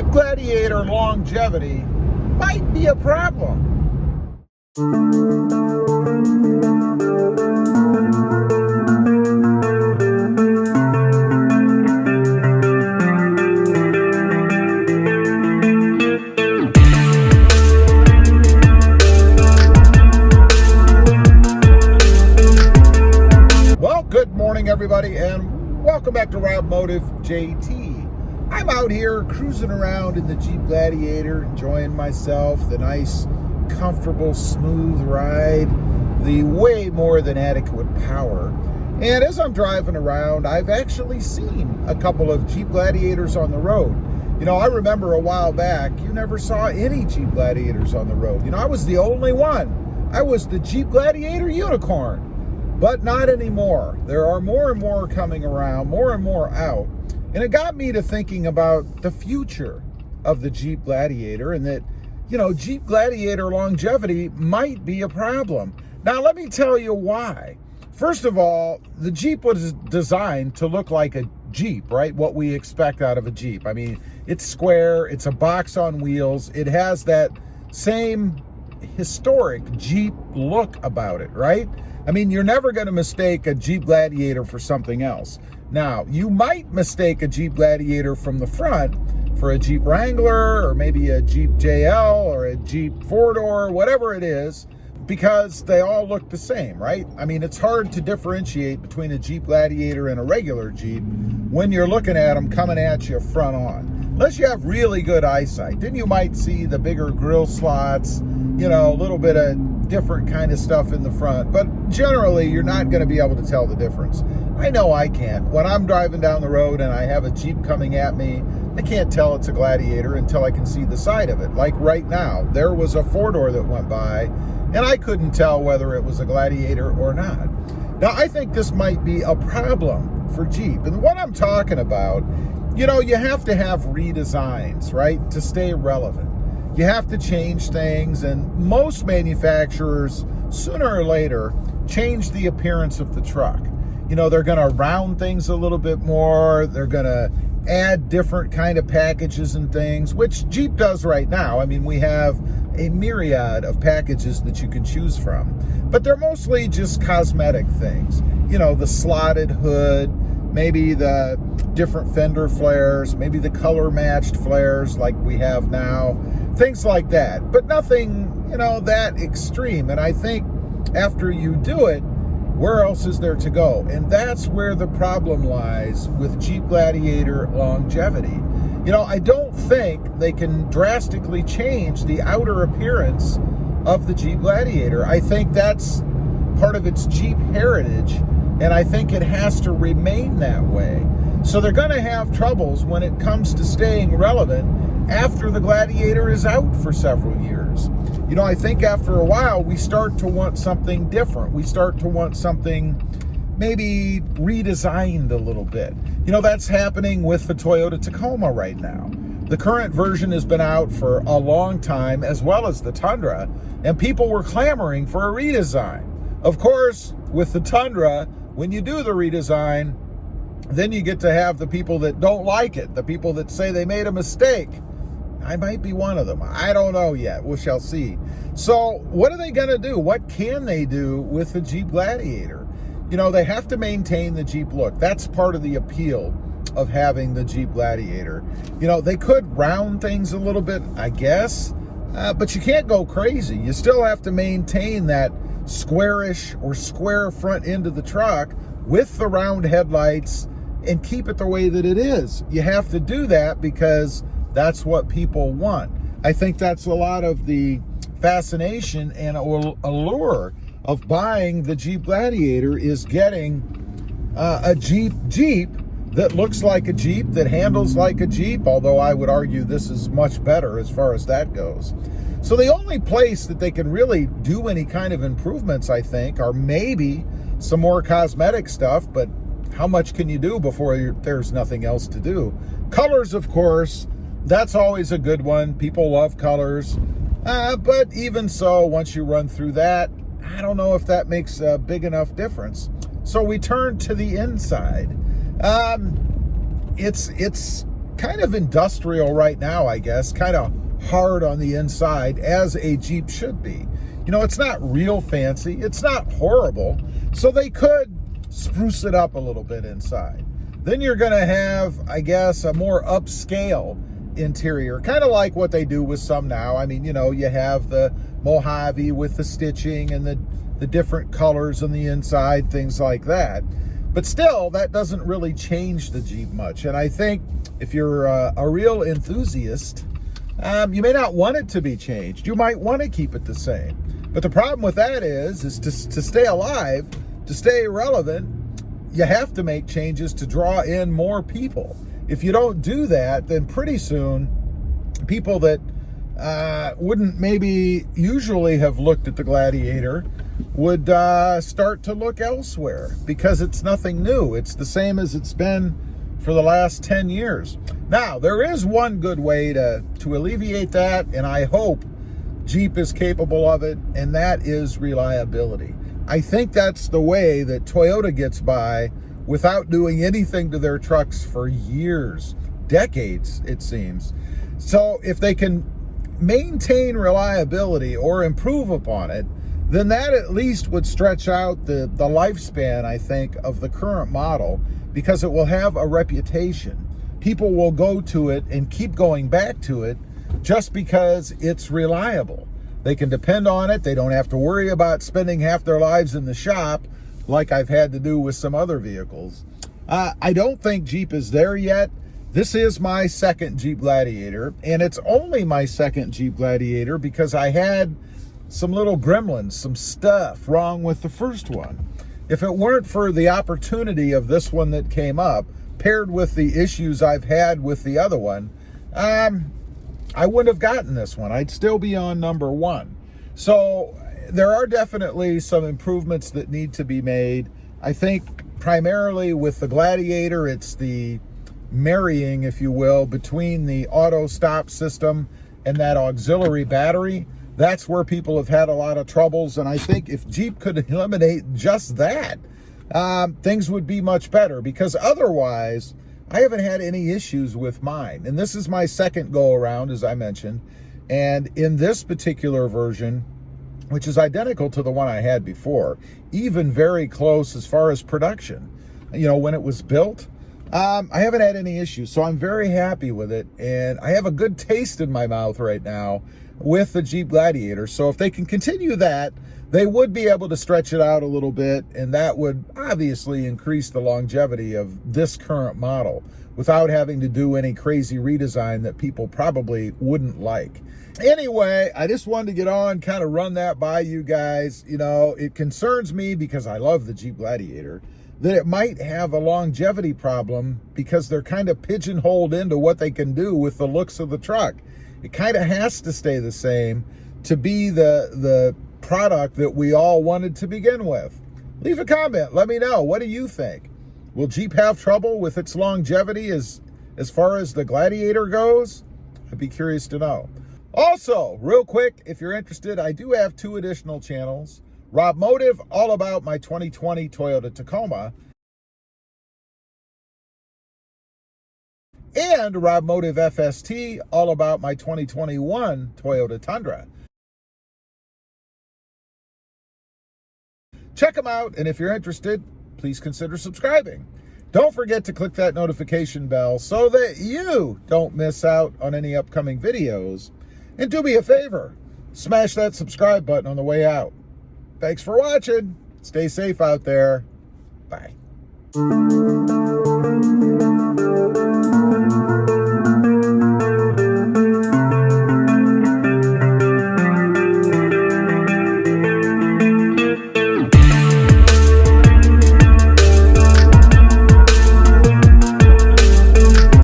Jeep Gladiator longevity might be a problem. Well, good morning, everybody, and welcome back to Rob Motive JT. I'm out here cruising around in the Jeep Gladiator, enjoying myself, the nice, comfortable, smooth ride, the way more than adequate power. And as I'm driving around, I've actually seen a couple of Jeep Gladiators on the road. You know, I remember a while back, you never saw any Jeep Gladiators on the road. You know, I was the only one. I was the Jeep Gladiator unicorn, but not anymore. There are more and more coming around, more and more out. And it got me to thinking about the future of the Jeep Gladiator and that, you know, Jeep Gladiator longevity might be a problem. Now, let me tell you why. First of all, the Jeep was designed to look like a Jeep, right? What we expect out of a Jeep. I mean, it's square, it's a box on wheels. It has that same historic Jeep look about it, right? I mean, you're never going to mistake a Jeep Gladiator for something else. Now, you might mistake a Jeep Gladiator from the front for a Jeep Wrangler or maybe a Jeep JL or a Jeep 4-door, whatever it is, because they all look the same, right? I mean, it's hard to differentiate between a Jeep Gladiator and a regular Jeep when you're looking at them coming at you front on. Unless you have really good eyesight, then you might see the bigger grille slots, you know, a little bit of different kind of stuff in the front, but generally you're not going to be able to tell the difference. I know I can't. When I'm driving down the road and I have a Jeep coming at me, I can't tell it's a Gladiator until I can see the side of it. Like right now, there was a 4-door that went by and I couldn't tell whether it was a Gladiator or not. Now, I think this might be a problem for Jeep. And what I'm talking about, you know, you have to have redesigns, right, to stay relevant. You have to change things, and most manufacturers, sooner or later, change the appearance of the truck. You know, they're going to round things a little bit more. They're going to add different kind of packages and things, which Jeep does right now. I mean, we have a myriad of packages that you can choose from, but they're mostly just cosmetic things. You know, the slotted hood, maybe the different fender flares, maybe the color matched flares like we have now, things like that, but nothing, you know, that extreme. And I think after you do it, where else is there to go? And that's where the problem lies with Jeep Gladiator longevity. You know, I don't think they can drastically change the outer appearance of the Jeep Gladiator. I think that's part of its Jeep heritage, and I think it has to remain that way. So they're going to have troubles when it comes to staying relevant after the Gladiator is out for several years. You know, I think after a while, we start to want something different. We start to want something maybe redesigned a little bit. You know, that's happening with the Toyota Tacoma right now. The current version has been out for a long time, as well as the Tundra, and people were clamoring for a redesign. Of course, with the Tundra, when you do the redesign, then you get to have the people that don't like it, the people that say they made a mistake. I might be one of them. I don't know yet. We shall see. So what are they going to do? What can they do with the Jeep Gladiator? You know, they have to maintain the Jeep look. That's part of the appeal of having the Jeep Gladiator. You know, they could round things a little bit, I guess, but you can't go crazy. You still have to maintain that squarish or square front end of the truck with the round headlights and keep it the way that it is. You have to do that because that's what people want. I think that's a lot of the fascination and allure of buying the Jeep Gladiator is getting a Jeep that looks like a Jeep, that handles like a Jeep, although I would argue this is much better as far as that goes. So the only place that they can really do any kind of improvements, I think, are maybe some more cosmetic stuff, but how much can you do before there's nothing else to do? Colors, of course, that's always a good one. People love colors. But even so, once you run through that, I don't know if that makes a big enough difference. So we turn to the inside. It's kind of industrial right now, I guess, kind of hard on the inside, as a Jeep should be. You know, it's not real fancy, it's not horrible, so they could spruce it up a little bit inside. Then you're gonna have, I guess, a more upscale interior, kind of like what they do with some now. I mean, you know, you have the Mojave with the stitching and the different colors on the inside, things like that. But still, that doesn't really change the Jeep much. And I think if you're a real enthusiast, you may not want it to be changed. You might want to keep it the same. But the problem with that is to stay alive, to stay relevant, you have to make changes to draw in more people. If you don't do that, then pretty soon, people that wouldn't maybe usually have looked at the Gladiator would start to look elsewhere, because it's nothing new. It's the same as it's been for the last 10 years. Now, there is one good way to alleviate that, and I hope Jeep is capable of it, and that is reliability. I think that's the way that Toyota gets by without doing anything to their trucks for years, decades, it seems. So if they can maintain reliability or improve upon it, then that at least would stretch out the lifespan, I think, of the current model, because it will have a reputation. People will go to it and keep going back to it just because it's reliable. They can depend on it. They don't have to worry about spending half their lives in the shop like I've had to do with some other vehicles. I don't think Jeep is there yet. This is my second Jeep Gladiator, and it's only my second Jeep Gladiator because I had some little gremlins, some stuff wrong with the first one. If it weren't for the opportunity of this one that came up, paired with the issues I've had with the other one, I wouldn't have gotten this one. I'd still be on number one. So there are definitely some improvements that need to be made. I think primarily with the Gladiator, it's the marrying, if you will, between the auto stop system and that auxiliary battery. That's where people have had a lot of troubles. And I think if Jeep could eliminate just that, things would be much better, because otherwise, I haven't had any issues with mine. And this is my second go around, as I mentioned. And in this particular version, which is identical to the one I had before, even very close as far as production, you know, when it was built, I haven't had any issues. So I'm very happy with it. And I have a good taste in my mouth right now with the Jeep Gladiator. So if they can continue that, they would be able to stretch it out a little bit, and that would obviously increase the longevity of this current model without having to do any crazy redesign that people probably wouldn't like. Anyway, I just wanted to get on, kind of run that by you guys. You know, it concerns me, because I love the Jeep Gladiator, that it might have a longevity problem because they're kind of pigeonholed into what they can do with the looks of the truck. It kind of has to stay the same to be the product that we all wanted to begin with. Leave a comment. Let me know. What do you think? Will Jeep have trouble with its longevity as far as the Gladiator goes? I'd be curious to know. Also, real quick, if you're interested, I do have 2 additional channels. Rob Motive, all about my 2020 Toyota Tacoma, and Rob Motive FST, all about my 2021 Toyota Tundra. Check them out, and if you're interested, please consider subscribing. Don't forget to click that notification bell so that you don't miss out on any upcoming videos. And do me a favor, smash that subscribe button on the way out. Thanks for watching. Stay safe out there. Bye.